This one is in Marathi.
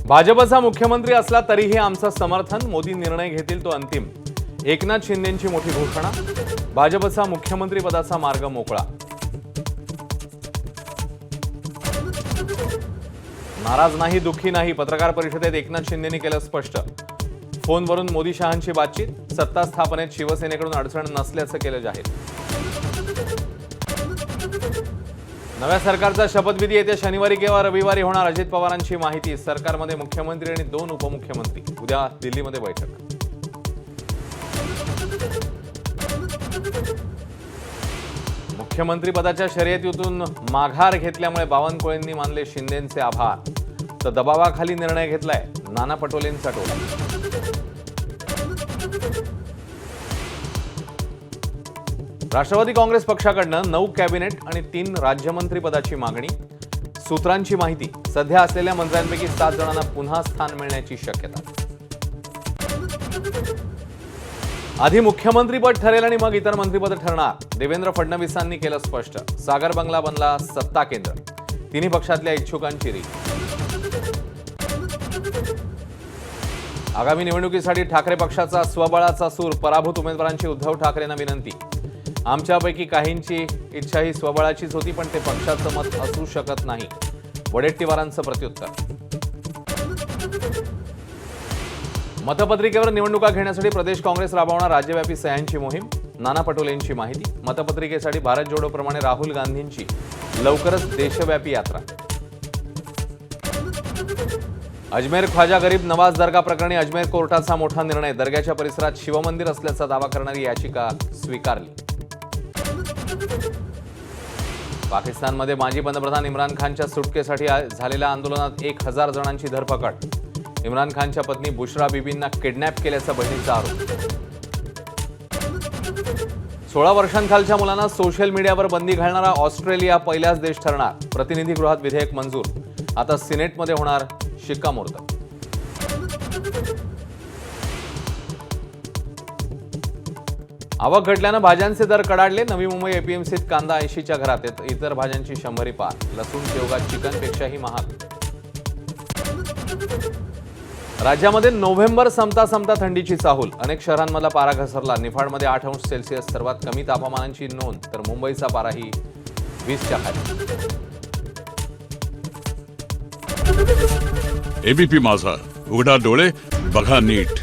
भाजपचा मुख्यमंत्री असला तरीही आमचं समर्थन, मोदी निर्णय घेतील तो अंतिम। एकनाथ शिंदेंची मोठी घोषणा, भाजपचा मुख्यमंत्री पदाचा मार्ग मोकळा। नाराज नाही, दुःखी नाही, पत्रकार परिषदेत एकनाथ शिंदेंनी केलं स्पष्ट। फोनवरून मोदी शहांची बातचीत, सत्ता स्थापनेत शिवसेनेकडून अडचण नसल्याचं केलं जाहीर। नव्या सरकारचा शपथविधी येत्या शनिवारी किंवा रविवारी होणार, अजित पवारांची माहिती। सरकारमध्ये मुख्यमंत्री आणि 2 उपमुख्यमंत्री, उद्या दिल्लीमध्ये बैठक। मुख्यमंत्री पदाच्या शर्यतीतून माघार घेतल्यामुळे बावनकुळेंनी मानले शिंदेंचे आभार, तर दबावाखाली निर्णय घेतलाय नाना पटोलेंचा टोला। राष्ट्रवादी काँग्रेस पक्षाकडनं 9 कॅबिनेट आणि 3 राज्यमंत्री पदाची मागणी। सूत्रांची माहिती, सध्या असलेल्या मंत्र्यांपैकी 7 जणांना पुन्हा स्थान मिळण्याची शक्यता। आधी मुख्यमंत्रीपद ठरेल आणि मग इतर मंत्रिपद ठरणार, देवेंद्र फडणवीसांनी केलं स्पष्ट। सागर बंगला बनला सत्ता केंद्र, तिन्ही पक्षातल्या इच्छुकांची रीत। आगामी निवडणुकीसाठी ठाकरे पक्षाचा स्वबळाचा सूर, पराभूत उमेदवारांची उद्धव ठाकरेंना विनंती। आमच्यापैकी काहींची इच्छा ही स्वबळाचीच होती, पण ते पक्षाचं मत असू शकत नाही, वडेट्टीवारांचं प्रत्युत्तर। मतपत्रिकेवर निवडणुका घेण्यासाठी प्रदेश काँग्रेस राबवणार राज्यव्यापी सह्यांची मोहीम। नाना पटोलेंची माहिती, मतपत्रिकेसाठी भारत जोडो प्रमाणे राहुल गांधींची लवकरच देशव्यापी यात्रा। अजमेर ख्वाजा गरीब नवाज दर्गा प्रकरणी अजमेर कोर्टाचा मोठा निर्णय, दर्ग्याच्या परिसरात शिवमंदिर असल्याचा दावा करणारी याचिका स्वीकारली। पाकिस्तानमध्ये माजी पंतप्रधान इम्रान खानच्या सुटकेसाठी झालेल्या आंदोलनात 1000 जणांची धरपकड। इम्रान खानच्या पत्नी बुशरा बीबींना किडनॅप केल्याचा बहिणीचा आरोप। 16 वर्षांखालच्या मुलांना सोशल मीडियावर बंदी घालणारा ऑस्ट्रेलिया पहिलाच देश ठरणार, प्रतिनिधी गृहात विधेयक मंजूर, आता सिनेटमध्ये होणार शिक्कामोर्तब। आवक घटल्यानं भाज्यांचे दर कडाडले, नवी मुंबई एपीएमसीत कांदा 80च्या घरात, इतर भाज्यांची 100 पार, लसूण शेवगा चिकनपेक्षाही महाग। राज्यामध्ये नोव्हेंबर संपता थंडीची चाहूल, अनेक शहरांमधला पारा घसरला। निफाडमध्ये 8 अंश सेल्सिअस सर्वात कमी तापमानाची नोंद, तर मुंबईचा पाराही 20च्या खाली। एबीपी माझा, उघडा डोळे बघा नीट।